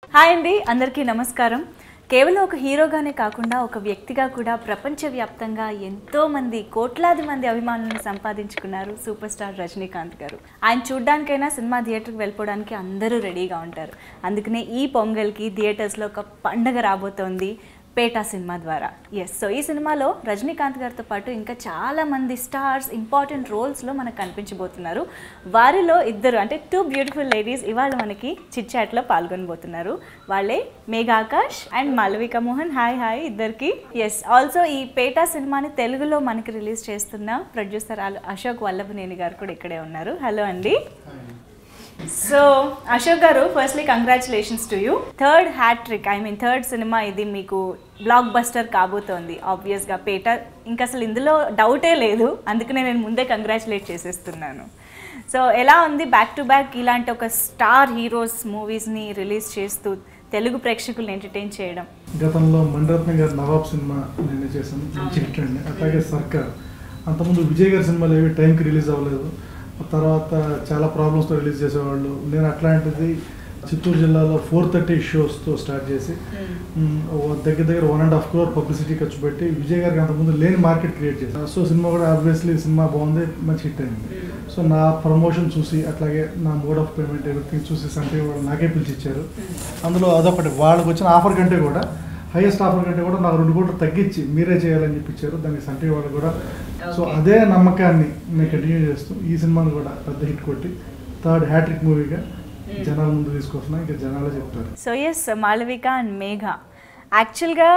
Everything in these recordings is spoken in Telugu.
హాయ్ అండి, అందరికీ నమస్కారం. కేవలం ఒక హీరోగానే కాకుండా ఒక వ్యక్తిగా కూడా ప్రపంచవ్యాప్తంగా ఎంతో మంది కోట్లాది మంది అభిమానులను సంపాదించుకున్నారు సూపర్ స్టార్ రజనీకాంత్ గారు. ఆయన చూడ్డానికైనా సినిమా థియేటర్కి వెళ్ళిపోవడానికి అందరూ రెడీగా ఉంటారు. అందుకనే ఈ పొంగల్కి థియేటర్స్లో ఒక పండగ రాబోతోంది పేటా సినిమా ద్వారా. సో ఈ సినిమాలో రజనీకాంత్ గారితో పాటు ఇంకా చాలామంది స్టార్స్ ఇంపార్టెంట్ రోల్స్లో మనకు కనిపించబోతున్నారు. వారిలో ఇద్దరు అంటే 2 బ్యూటిఫుల్ లేడీస్ ఇవాళ మనకి చిట్ చాట్లో పాల్గొనబోతున్నారు. వాళ్ళే మేఘా ఆకాష్ అండ్ మాలవిక మోహన్. హాయ్ ఇద్దరికి. ఆల్సో ఈ పేటా సినిమాని తెలుగులో మనకి రిలీజ్ చేస్తున్న ప్రొడ్యూసర్ అశోక్ వల్లభనేని గారు కూడా ఇక్కడే ఉన్నారు. హలో అండి. So Ashok garu, firstly congratulations to you. Third cinema ఇది మీకు బ్లాక్ బస్టర్ కాబోతోంది. ఆబ్వియస్గా పేటా ఇంకా అసలు ఇందులో డౌటే లేదు, అందుకనే నేను ముందే కంగ్రాచులేట్ చేసేస్తున్నాను. సో ఎలా ఉంది బ్యాక్ టు బ్యాక్ ఇలాంటి ఒక స్టార్ హీరోస్ మూవీస్ని రిలీజ్ చేస్తూ తెలుగు ప్రేక్షకులను ఎంటర్టైన్ చేయడం? గతంలో మణిరత్నం గారి నవాబ్ సినిమా నేను చేశాను, మంచి హిట్ అండి. అట్లాగే సర్కార్, అంతకుముందు విజయ్ గారి సినిమాలు ఏవి టైంకి రిలీజ్ అవ్వలేదు, తర్వాత చాలా ప్రాబ్లమ్స్తో రిలీజ్ చేసేవాళ్ళు. నేను అట్లాంటిది చిత్తూరు జిల్లాలో 430 షోస్తో స్టార్ట్ చేసి దగ్గర 1.5 crore పబ్లిసిటీ ఖర్చు పెట్టి విజయ్ గారికి అంతకుముందు లేని మార్కెట్ క్రియేట్ చేశాను. సో సినిమా కూడా ఆబ్వియస్లీ సినిమా బాగుంది, మంచి హిట్ అయింది. సో నా ప్రమోషన్ చూసి అట్లాగే నా మోడ్ ఆఫ్ పేమెంట్ ఎవ్రీథింగ్ చూసి సంటే వాళ్ళు నాకే పిలిచిచ్చారు. అందులో అదొకటి, వాళ్ళకి వచ్చిన ఆఫర్ కంటే కూడా హైయెస్ట్ ఆఫర్ కంటే కూడా నాకు 2 కోట్లు తగ్గించి మీరే చేయాలని చెప్పించారు. దానికి సంటే వాళ్ళు కూడా. సో అదే నమ్మకాన్ని నేను కంటిన్యూ చేస్తూ ఈ సినిమాను కూడా పెద్ద హిట్ కొట్టి థర్డ్ హ్యాట్రిక్ మూవీగా జనాల ముందు తీసుకొస్తున్నా. ఇంకా జనాలే చెప్తారు. సో మాలవిక అండ్ మేఘా, యాక్చువల్గా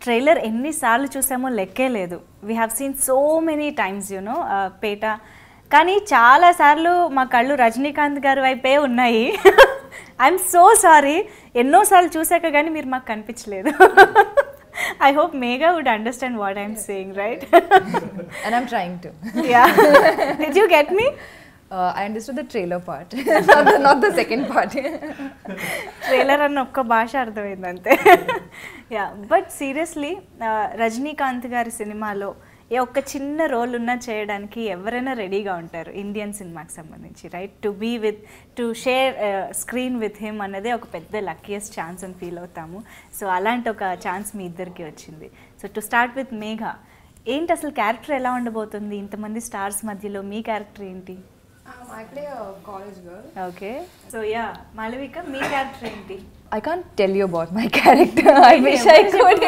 ట్రైలర్ ఎన్నిసార్లు చూసామో లెక్కే లేదు. We have seen so many times PETA, కానీ చాలాసార్లు మా కళ్ళు రజనీకాంత్ గారి వైపే ఉన్నాయి. ఐఎమ్ సో సారీ, ఎన్నోసార్లు చూసాక కానీ మీరు మాకు కనిపించలేదు. I hope Megha would understand what I'm saying, right? And I'm trying to. Yeah. Did you get me? I understood the trailer part, not the second part. Trailer and okka bhasha ardhamaindi ante. Yeah, but seriously, Rajinikanth gari సినిమాలో ఏ ఒక్క చిన్న రోల్ ఉన్నా చేయడానికి ఎవరైనా రెడీగా ఉంటారు ఇండియన్ సినిమాకి సంబంధించి, right? To share screen with him అన్నదే ఒక పెద్ద లక్కీయెస్ట్ ఛాన్స్ అని ఫీల్ అవుతాము. సో అలాంటి ఒక ఛాన్స్ మీ ఇద్దరికి వచ్చింది. So to start with Megha, ఏంటి అసలు క్యారెక్టర్ ఎలా ఉండబోతుంది ఇంతమంది స్టార్స్ మధ్యలో? మీ క్యారెక్టర్ ఏంటి? I play a college girl. Okay. So yeah, Malavika, me character ఏంటి? I can't tell you about my character. I wish I could.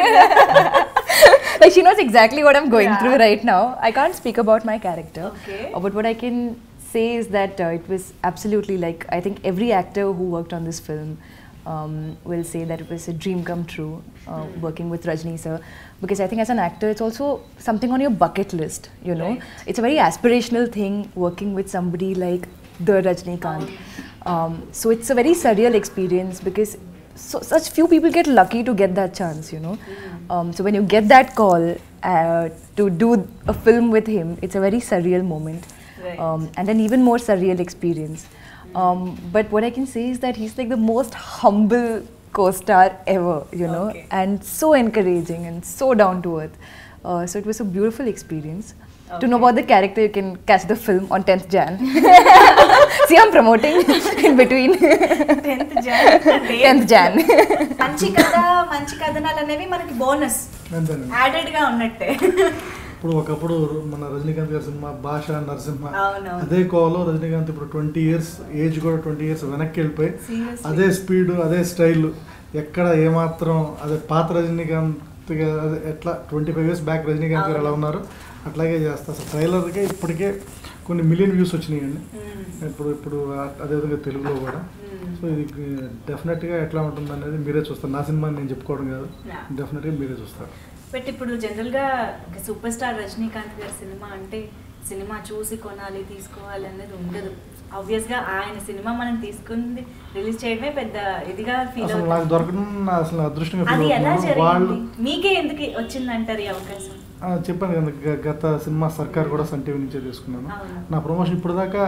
Like she knows exactly what I'm going through right now. I can't speak about my character. Okay. But what I can say is that it was absolutely, like, I think every actor who worked on this film will say that it was a dream come true working with Rajni sir, because I think as an actor it's also something on your bucket list, you know. Right. It's a very aspirational thing working with somebody like the Rajinikanth. So it's a very surreal experience because such few people get lucky to get that chance, you know. So when you get that call to do a film with him, it's a very surreal moment. Right. And an even more surreal experience. But what I can say is that he's like the most humble co-star ever, you know, and so encouraging and so down to earth. So it was a beautiful experience. Okay. To know about the character, you can catch the film on 10th Jan. See, I'm promoting in between. 10th Jan. మంచి కథనాలు అనేవి మనకి బోనస్ యాడెడ్గా ఉన్నట్టే. ఇప్పుడు ఒకప్పుడు మన రజనీకాంత్ గారి సినిమా భాష నరసింహ, అదే కోవలో రజనీకాంత్ ఇప్పుడు 20 years ఏజ్ కూడా 20 years వెనక్కి వెళ్ళిపోయి అదే స్పీడ్ అదే స్టైల్, ఎక్కడ ఏమాత్రం అదే పాత రజనీకాంత్ అదే ఎట్లా 25 years బ్యాక్ రజనీకాంత్ గారు ఎలా ఉన్నారు అట్లాగే చేస్తా. అసలు ట్రైలర్కే ఇప్పటికే కొన్ని మిలియన్ వ్యూస్ వచ్చినాయండి ఇప్పుడు అదేవిధంగా తెలుగులో కూడా. సో ఇది డెఫినెట్గా ఎట్లా ఉంటుంది అనేది మీరే చూస్తారు. నా సినిమా నేను చెప్పుకోవడం కాదు, డెఫినెట్గా మీరే చూస్తారు. బట్ ఇప్పుడు జనరల్గా సూపర్ స్టార్ రజనీకాంత్ గారి సినిమా అంటే సినిమా చూసి కొనాలి తీసుకోవాలి అనేది ఉండదు. ఆబ్వియస్గా ఆయన సినిమా మనం తీసుకుంది రిలీజ్ చేయడమే పెద్ద ఇదిగా ఫీల్ అవుతుంది. నాకు దొరకడం అసలు అదృష్టంగా అది ఎలా జరిగింది, మీకే ఎందుకు వచ్చిందంటారు ఈ అవకాశం? చెప్పాను కదా, గత సినిమా సర్కార్ కూడా సన్ టీవీ నుంచే తీసుకున్నాను. నా ప్రమోషన్ ఇప్పుడు దాకా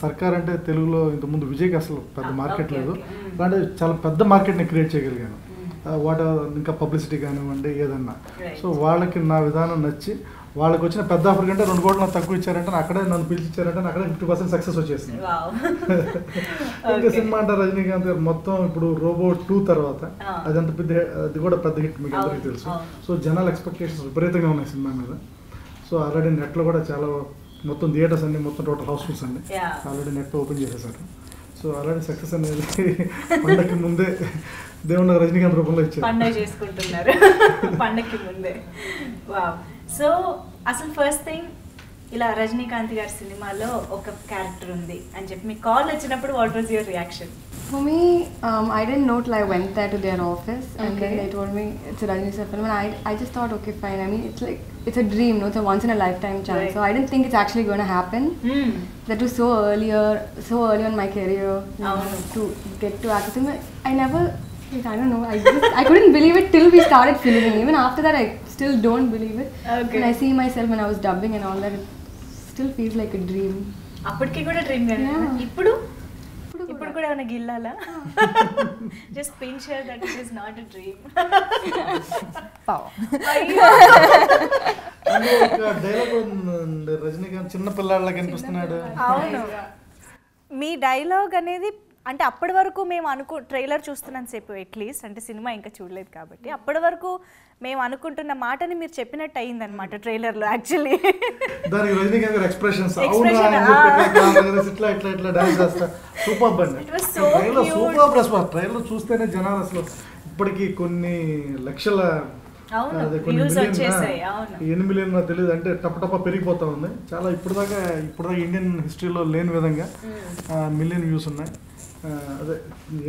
సర్కార్ అంటే తెలుగులో ఇంతకుముందు విజయ్కి అసలు పెద్ద మార్కెట్ లేదు, అంటే చాలా పెద్ద మార్కెట్ని క్రియేట్ చేయగలిగాను. వాట్ ఇంకా పబ్లిసిటీ కానివ్వండి ఏదన్నా. సో వాళ్ళకి నా విధానం నచ్చి వాళ్ళకి వచ్చిన పెద్ద ఆఫర్ కంటే 2 కోట్లు నాకు తక్కువ ఇచ్చారంటే అక్కడే నన్ను పిలిచిచ్చారంటే అక్కడే 50% సక్సెస్ వచ్చేసింది. ఇంకా సినిమా అంటే రజనీకాంత్ గారు మొత్తం ఇప్పుడు రోబో 2 తర్వాత అదంత పెద్ద, అది కూడా పెద్ద హిట్ మీకు అందరికీ తెలుసు. సో జనాల ఎక్స్పెక్టేషన్స్ విపరీతంగా ఉన్నాయి సినిమా మీద. సో ఆల్రెడీ నెట్లో కూడా చాలా మొత్తం థియేటర్స్ అన్ని మొత్తం టోటల్ హౌస్ఫుల్స్ అన్ని ఆల్రెడీ నెట్ ఓపెన్ చేసేసారు. సో అలాంటి సక్సెస్ అనేది పండగకి ముందే దేవుడు రజనీకాంత్ రూపంలో ఇచ్చారు. పండగ చేసుకుంటున్నారు పండగకి ముందే. వావ్. సో అసలు ఫస్ట్ థింగ్ ఇలా రజనీకాంత్ గారి సినిమాలో ఒక క్యారెక్టర్ ఉంది అని చెప్పి మీకు కాల్ వచ్చినప్పుడు what was your reaction? For me, I didn't know till I went there to their office, and then they told me it's a Rajini sir film, and I just thought, okay, fine. I mean, it's a dream, no? It's a once in a lifetime chance. Right. So I didn't think it's actually going to happen. That was so early in my career to get to act. I never, I don't know. I couldn't believe it till we started filming. Even after that, I still don't believe it. Okay. When I see myself when I was dubbing and all that, it still feels like a dream. అప్పటికి కూడా డ్రీమ్ గానే. ఇప్పుడు కూడా ఏమైనా గిల్లాలా? Just pin share that it is not a dream. Dialogue Rajinikanth చిన్న పిల్లాళ్ళకి కనిపిస్తున్నాడు. అవును, మీ డైలాగ్ అనేది అంటే అప్పటి వరకు మేము ట్రైలర్ చూస్తున్నాను సేపు అట్లీస్ట్, అంటే సినిమా ఇంకా చూడలేదు కాబట్టి అప్పటి వరకు మేము అనుకుంటున్న మాటని మీరు చెప్పినట్టు అయింది అనమాట ట్రైలర్ లో. యాక్చువల్లీ దానికి రజనీకాంత్ గారి ఎక్స్ప్రెషన్స్ ఇట్లా డాన్స్ చేస్తా సూపర్ అండి. ట్రైలర్ చూస్తేనే జనాలు అసలు ఇప్పటికీ కొన్ని లక్షల 8 మిలియన్ తెలియదు అంటే టప్ప పెరిగిపోతా ఉంది. చాలా ఇప్పటిదాకా ఇండియన్ హిస్టరీలో లేని విధంగా మిలియన్ వ్యూస్ ఉన్నాయి. అదే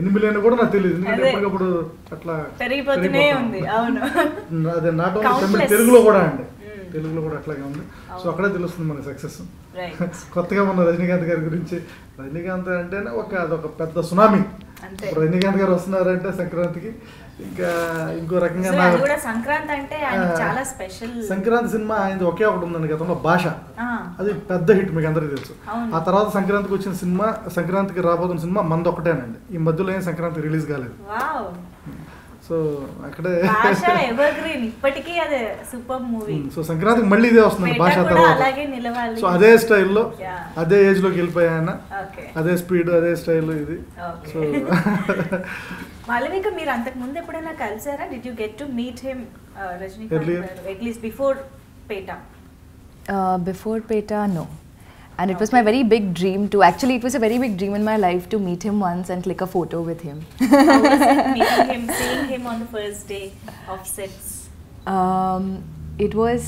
8 మిలియన్ కూడా నాకు తెలియదు, ఎందుకంటే ఎప్పటికప్పుడు అట్లా పెరిగిపోతూనే ఉంది. అవును, అదే నాట్ ఓన్లీ తెలుగులో కూడా అట్లాగే ఉంది. సో అక్కడే తెలుస్తుంది మన సక్సెస్. కొత్తగా మన రజనీకాంత్ గారి గురించి, రజనీకాంత్ అంటేనే అదొక పెద్ద సునామీ. రజనీకాంత్ గారు వస్తున్నారంటే సంక్రాంతికి ఇంకా ఇంకో రకంగా. సంక్రాంతి అంటే చాలా స్పెషల్. సంక్రాంతి సినిమా ఆయనది ఒకే ఒకటి ఉందండి గతంలో, భాష. అది పెద్ద హిట్, మీకు అందరికీ తెలుసు. ఆ తర్వాత సంక్రాంతికి వచ్చిన సినిమా, సంక్రాంతికి రాబోతున్న సినిమా మంది ఒకటేనండి. ఈ మధ్యలో ఏం సంక్రాంతి రిలీజ్ కాలేదు. సో అక్కడే ఇప్పటికీ అదే సూపర్ మూవీ. సో సంక్రాంతికి మళ్ళీ ఇదే వస్తుంది భాష తర్వాత. సో అదే స్టైల్లో అదే ఏజ్ లోకి వెళ్ళిపోయాయన, అదే స్పీడ్ అదే స్టైల్ ఇది. సో మాలవిక, మీరు అంతకు ముందు ఎప్పుడైనా కలిసారా? Did you get to meet him, Rajinikanth garu, at least before Petta? Before Peta, no. And it was my very big dream to, actually it was a very big dream in my life to meet him once and click a photo with him. How was it meeting him, seeing him on the first day of sets? It was,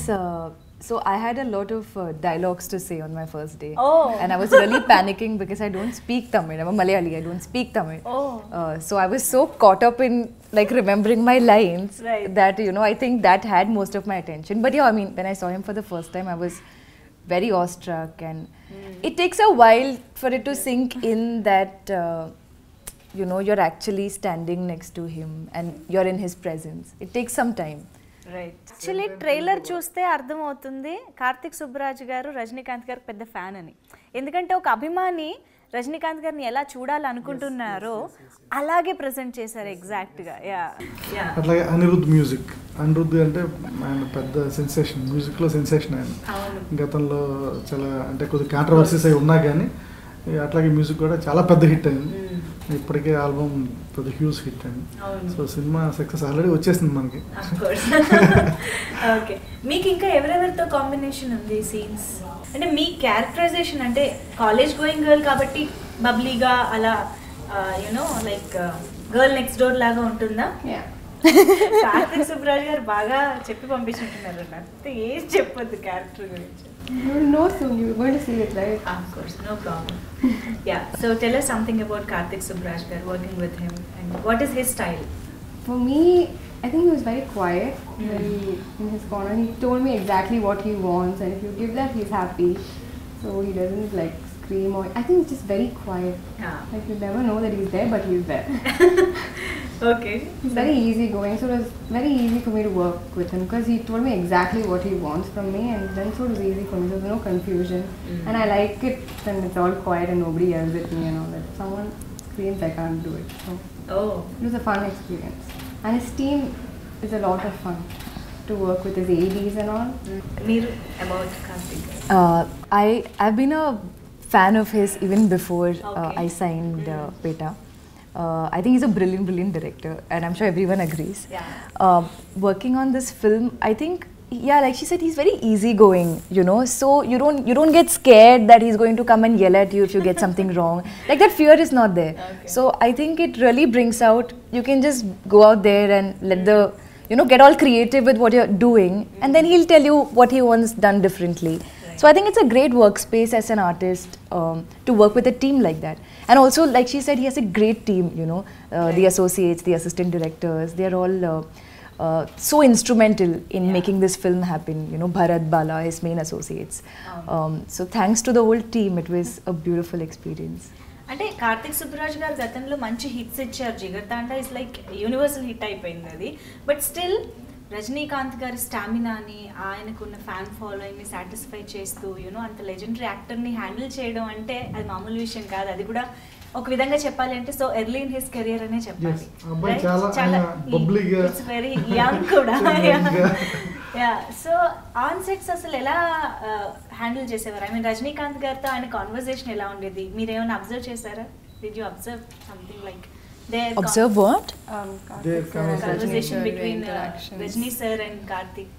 so I had a lot of dialogues to say on my first day. Oh. And I was really panicking because I don't speak Tamil. I'm a Malayali, I don't speak Tamil. Oh. So I was so caught up in like remembering my lines, right, that, you know, I think that had most of my attention. But yeah, I mean, when I saw him for the first time, I was very awestruck, and it takes a while for it to sink in that you know, you're actually standing next to him and you're in his presence. It takes some time. Right. Actually trailer చూస్తే అర్థమవుతుంది కార్తిక్ సుబ్బరాజ్ గారు రజనీకాంత్ గారికి పెద్ద ఫ్యాన్ అని. ఎందుకంటే ఒక అభిమాని రజనీకాంత్ గారిని ఎలా చూడాలనుకుంటున్నారో అలాగే ప్రెజెంట్ చేశారు ఎగ్జాక్ట్గా. అట్లాగే అనిరుద్ధ్ అంటే ఆయన పెద్ద సెన్సేషన్, మ్యూజిక్లో సెన్సేషన్ ఆయన. గతంలో చాలా అంటే కొద్దిగా కాంట్రవర్సీస్ అవి ఉన్నా కానీ అట్లాగే మ్యూజిక్ కూడా చాలా పెద్ద హిట్ అయింది. ఇప్పటికే ఆల్బమ్ పెద్ద హ్యూజ్ హిట్ అయింది. సో సినిమా సక్సెస్ ఆల్రెడీ వచ్చేసింది మనకి. ఓకే, మీకు ఇంకా ఎవరెవరితో కాంబినేషన్ ఉంది సీన్స్? అంటే మీ క్యారెక్టరైజేషన్ అంటే కాలేజ్ గోయింగ్ గర్ల్ కాబట్టి బబ్లీగా అలా you know like girl next door లాగా ఉంటుందా? కార్తిక్ సుబ్బరాజ్ గారు బాగా చెప్పి పంపించుంటున్నారు నాకు, ఏం చెప్పొద్దు క్యారెక్టర్ గురించి. No, soon you're going to see it, right? Of course, no problem. Yeah, so tell us something about Karthik Subbaraj garu, working with him, and what is his style? For me, I think he was very quiet, very in his corner. He told me exactly what he wants, and if you give that, he's happy. So he doesn't like scream, or I think it's just very quiet. Like you never know that he's there, but he's there. Okay. He's very easygoing, so it was very easy for me to work with him because he told me exactly what he wants from me, and then so it was easy for me. There was no confusion, and I like it when it's all quiet and nobody yells at me and all that. If someone screams, I can't do it. So it was a fun experience, and his team is a lot of fun. to work with his ADs and all. మీరు about Karthik. I've been a fan of his even before Okay. I signed Peta. I think he's a brilliant director, and I'm sure everyone agrees. Yeah. Working on this film, I think, yeah, like she said, he's very easygoing, you know. So you don't get scared that he's going to come and yell at you if you get something wrong. Like that fear is not there. Okay. So I think it really brings out. You can just go out there and let the, you know, get all creative with what you're doing, and then he'll tell you what he wants done differently. So I think it's a great workspace as an artist to work with a team like that. And also, like she said, he has a great team, you know, the associates, the assistant directors, they're all so instrumental in making this film happen. You know, Bharat, Bala, his main associates. So thanks to the whole team, it was a beautiful experience. అంటే కార్తిక్ సుబ్బరాజ్ గారు గతంలో మంచి హిట్స్ ఇచ్చారు. Jigarthanda is like universal hit అయిపోయింది అది. బట్ స్టిల్ రజనీకాంత్ గారి స్టామినాని, ఆయనకున్న ఫ్యాన్ ఫాలోయింగ్ని సాటిస్ఫై చేస్తూ యూనో అంత లెజెండరీ యాక్టర్ని హ్యాండిల్ చేయడం అంటే అది మామూలు విషయం కాదు. అది కూడా ఒక విధంగా చెప్పాలి అంటే so early in his career అనే చెప్పాలి. ఇట్స్ వెరీ యంగ్ కూడా. యా, సో ఆన్ సెట్స్ అసలు ఎలా హ్యాండిల్ చేసేవారు? ఐ మీన్ రజనీకాంత్ గారితో ఆయన కాన్వర్సేషన్ ఎలా ఉండేది? మీరు ఏమైనా అబ్జర్వ్ చేశారా? Did you observe something like Observe what? Karthik sir and Conversation Rajni between sir, interactions. Rajni sir and Karthik.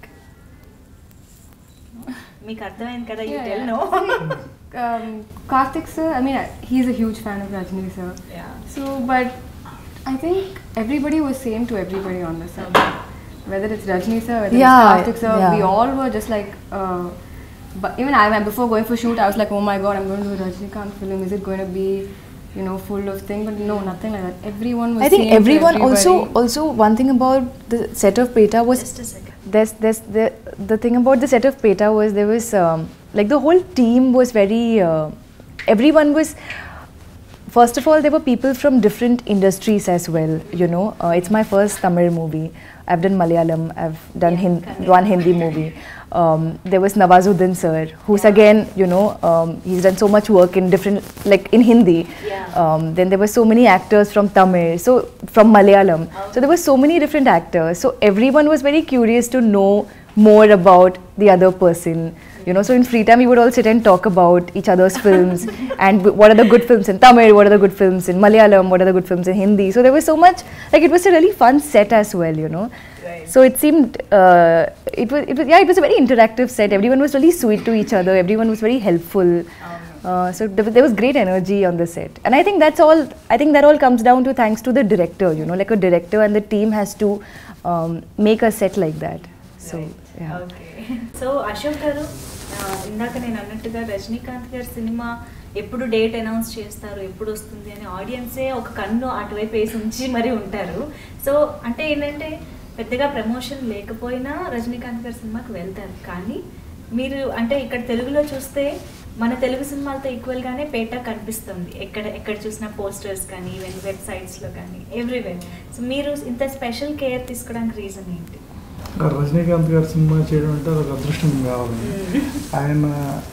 మీకు అర్థమైంది కదా? You Yeah, tell yeah. No. Karthik sir, I mean, he's a huge fan of Rajni sir. Yeah. So, but I think everybody was same to everybody on the set. Whether it's Rajni sir, whether Yeah, it's Karthik sir, yeah. we all were just like, but even before going for shoot, I was like, oh my god, I'm going to do a Rajinikanth film. Is it going to be, you know, full of things? But no, nothing like that. Everyone was I think same to everyone everybody. also one thing about the set of Peta was Just a second. there's the thing about the set of Peta was there was like the whole team was very everyone was, first of all, there were people from different industries as well, you know. It's my first Tamil movie. I've done Malayalam, I've done one Hindi movie. There was Nawazuddin sir, who's again, you know, he's done so much work in different, like in Hindi. Yeah. Then there were so many actors from Tamil, so from Malayalam. So there were so many different actors. So everyone was very curious to know more about the other person. You know, so in free time we would all sit and talk about each other's films and what are the good films in Tamil, what are the good films in Malayalam, what are the good films in Hindi. So there was so much, like it was a really fun set as well, you know. Right. So it seemed, it was a very interactive set. Everyone was really sweet to each other. Everyone was very helpful. So there was great energy on the set. And I think that's all, I think that all comes down to thanks to the director, you know, like a director and the team has to make a set like that. So, yeah. Okay. So Ashok garu, ఇందాక నేను అన్నట్టుగా రజనీకాంత్ గారి సినిమా ఎప్పుడు డేట్ అనౌన్స్ చేస్తారు, ఎప్పుడు వస్తుంది అని ఆడియన్సే ఒక కన్ను అటువైపు వేసి ఉంచి మరీ ఉంటారు. సో అంటే ఏంటంటే పెద్దగా ప్రమోషన్ లేకపోయినా రజనీకాంత్ గారి సినిమాకి వెళ్తారు. కానీ మీరు అంటే ఇక్కడ తెలుగులో చూస్తే మన తెలుగు సినిమాలతో ఈక్వల్గానే పేట కనిపిస్తుంది. ఎక్కడ చూసిన పోస్టర్స్ కానీ ఈవెన్ వెబ్సైట్స్లో కానీ ఎవ్రీవేర్. సో మీరు ఇంత స్పెషల్ కేర్ తీసుకోవడానికి రీజన్ ఏంటి? రజనీకాంత్ గారి సినిమా చేయడం అంటే ఒక అదృష్టం కావాలండి.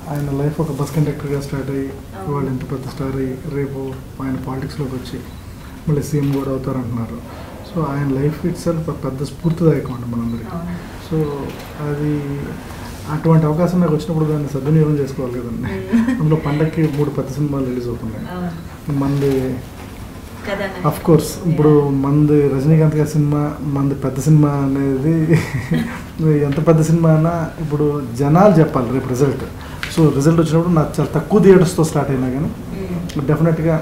ఆయన లైఫ్ ఒక బస్ కండక్టర్గా స్టార్ట్ అయ్యి వాళ్ళు ఇంత పెద్ద స్టార్ అయ్యి రేపు ఆయన పాలిటిక్స్లోకి వచ్చి మళ్ళీ సీఎం కూడా అవుతారంటున్నారు. సో ఆయన లైఫ్ ఇట్ సెల్ఫ్ పెద్ద స్ఫూర్తిదాయకం అండి మనందరికీ. సో అది అటువంటి అవకాశం నాకు వచ్చినప్పుడు దాన్ని సద్వినియోగం చేసుకోవాలి కదండి. అందులో పండగకి 3 పెద్ద సినిమాలు రిలీజ్ అవుతున్నాయి. మంది అఫ్ కోర్స్ ఇప్పుడు మంది రజనీకాంత్ గారి సినిమా, మంది పెద్ద సినిమా అనేది ఎంత పెద్ద సినిమా అయినా ఇప్పుడు జనాలు చెప్పాలి రేపు రిజల్ట్. సో రిజల్ట్ వచ్చినప్పుడు నాకు చాలా తక్కువ థియేటర్స్తో స్టార్ట్ అయినా కానీ డెఫినెట్గా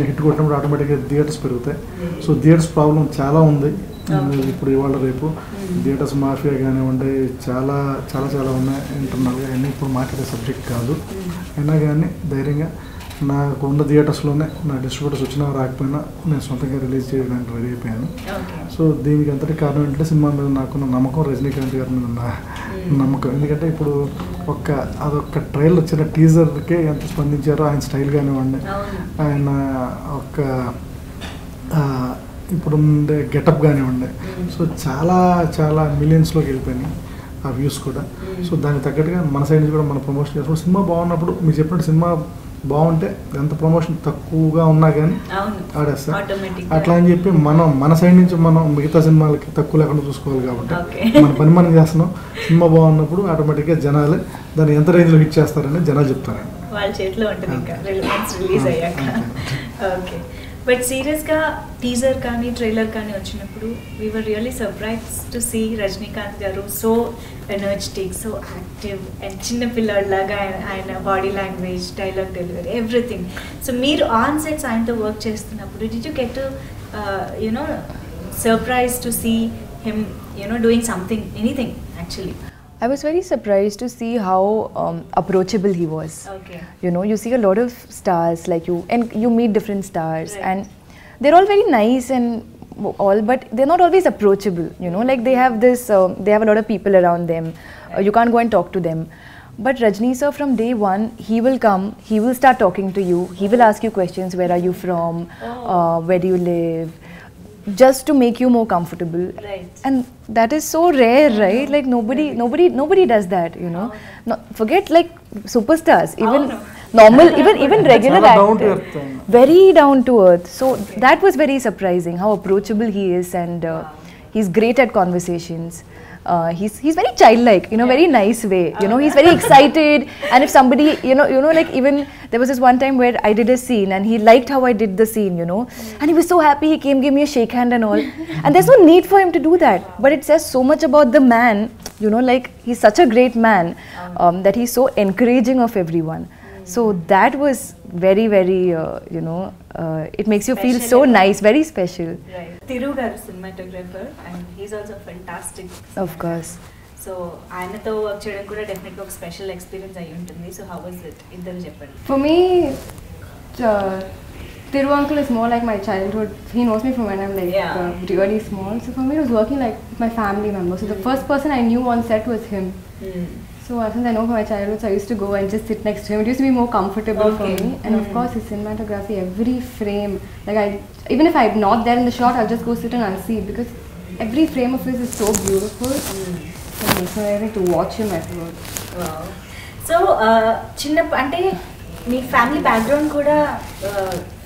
హిట్ కొట్టినప్పుడు ఆటోమేటిక్గా థియేటర్స్ పెరుగుతాయి. సో థియేటర్స్ ప్రాబ్లం చాలా ఉంది ఇప్పుడు ఇవాళ రేపు. థియేటర్స్ మాఫియా కానివ్వండి చాలా చాలా చాలా ఉన్నాయి ఇంటర్నల్గా. అన్నీ ఇప్పుడు మాట్లాడే సబ్జెక్ట్ కాదు. అయినా కానీ ధైర్యంగా నాకు ఉన్న థియేటర్స్లోనే నా డిస్ట్రిబ్యూటర్స్ వచ్చినా రాకపోయినా నేను సొంతంగా రిలీజ్ చేయడానికి రెడీ అయిపోయాను. సో దీనికి అంతటి కారణం ఏంటంటే సినిమా మీద నాకున్న నమ్మకం, రజనీకాంత్ గారి మీద నా నమ్మకం. ఎందుకంటే ఇప్పుడు అదొక ట్రైలర్ వచ్చిన టీజర్కే ఎంత స్పందించారో ఆయన స్టైల్ కానివ్వండి, ఆయన ఒక ఇప్పుడు ఉండే గెటప్ కానివ్వండి. సో చాలా చాలా మిలియన్స్లోకి వెళ్ళిపోయినాయి ఆ వ్యూస్ కూడా. సో దానికి తగ్గట్టుగా మన సైడ్ నుంచి కూడా మనం ప్రమోషన్ చేసుకుంటాం. సినిమా బాగున్నప్పుడు మీరు చెప్పినట్టు సినిమా బాగుంటే ఎంత ప్రమోషన్ తక్కువగా ఉన్నా కానీ ఆడేస్తారు. అట్లా అని చెప్పి మన సైడ్ నుంచి మనం మిగతా సినిమాలకి తక్కువ లేకుండా చూసుకోవాలి కాబట్టి మన పని మనం చేస్తున్నాం. సినిమా బాగున్నప్పుడు ఆటోమేటిక్గా జనాలే దాన్ని ఎంత రేంజ్లో హిట్ చేస్తారని జనాలు చెప్తారు. వాళ్ళ చేతిలో ఉంటుంది ఇంకా రిలీజ్ అయ్యాక. ఓకే, బట్ సీరియస్గా టీజర్ కానీ ట్రైలర్ కానీ వచ్చినప్పుడు we were really surprise to see Rajinikanth garu so energetic, so active and చిన్న పిల్లాడిలాగా ఆయన body language, dialogue delivery, everything. So మీరు ఆన్ సెట్స్ ఆయనతో వర్క్ చేస్తున్నప్పుడు did you get to you know surprise to see him doing something, anything actually? I was very surprised to see how approachable he was. Okay. You see a lot of stars like you, and you meet different stars, right. And they're all very nice and all, but they're not always approachable. Like they have this, they have a lot of people around them. You can't go and talk to them. But Rajni sir, from day one, he will come, he will start talking to you, he will ask you questions, where are you from, where do you live, just to make you more comfortable. Right. And that is so rare, right? Like nobody does that, No, forget like superstars, even normal, even regular actors, very down to earth. So that was very surprising how approachable he is, and he's great at conversations. He's very childlike, very nice way. He's very excited, and if somebody, like even there was this one time where I did a scene and he liked how I did the scene, and he was so happy. He came, gave me a shake hand and all, and there's no need for him to do that, but it says so much about the man. Like he's such a great man, that he's so encouraging of everyone. So that was very, very, it makes you feel so nice, very special. Right. Thiru garu cinematographer, and he's also fantastic. Of course. So ఆయనతో వర్క్ చేయడం కూడా డెఫినెట్గా ఒక స్పెషల్ ఎక్స్పీరియన్స్ అయి ఉంటుంది. So how was it? ఇద్దరు చెప్పండి. For me, Thiru uncle is more like my childhood. He knows me from when I'm like really small. So for me, it was working like my family member. So the first person I knew on set was him. So since I know from my childhood, so I used to go and just sit next to him. It used to be more comfortable for me. And of course, his cinematography, every frame, like even if I'm not there in the shot, I'll just go sit and I'll see, because every frame of his is so beautiful. It makes me really to watch him at work. Wow. So అంటే మీ ఫ్యామిలీ బ్యాక్గ్రౌండ్ కూడా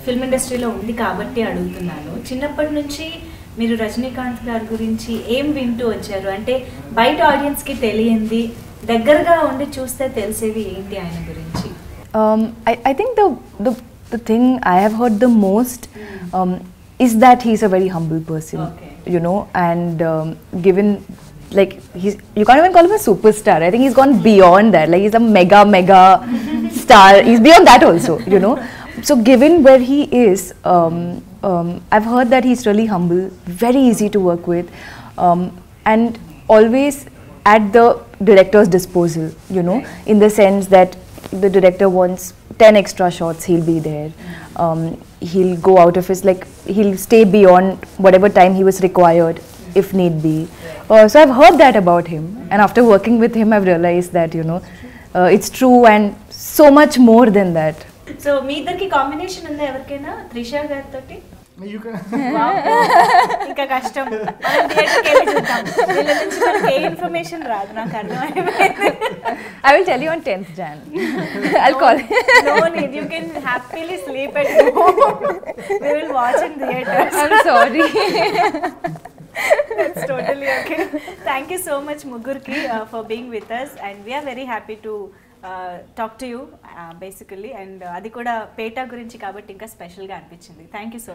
ఫిల్మ్ ఇండస్ట్రీలో ఉంది కాబట్టి అడుగుతున్నాను. చిన్నప్పటి నుంచి మీరు రజనీకాంత్ గారి గురించి ఏం వింటూ వచ్చారు? అంటే బయట ఆడియన్స్కి తెలియంది, దగ్గరగా ఉండి చూస్తే తెలిసేది ఏంటి ఆయన గురించి? I think the thing I have heard the most is that he's a very humble person. Okay. And given, like, you can't even call him a superstar. I think he's gone beyond that. Like, he's a mega star. He's beyond that also, So given where he is, I've heard that he's really humble, very easy to work with, and always at the director's disposal, in the sense that the director wants 10 extra shots, he'll be there. He'll go out of his, like, he'll stay beyond whatever time he was required, if need be. So I've heard that about him, and after working with him, I've realized that, it's true and so much more than that. So మీ ఇద్దరికి కాంబినేషన్ ఉందా ఎవరికైనా? త్రిషా గారితో ఇంకా కష్టం. థియేటర్కి వెళ్ళి చూద్దాం. వీళ్ళ నుంచి మనకి ఏ ఇన్ఫర్మేషన్ రాదు, నాకు అర్థమైపోయింది. I will tell you on 10th Jan. I'll call. No need. You can happily sleep at home. We will watch in theaters. I'm sorry. That's totally okay. Thank you so much, Mugurki, for being with us, and we are very happy to talk to you basically, and అది కూడా పేటా గురించి కాబట్టి ఇంకా స్పెషల్గా అనిపించింది. Thank you so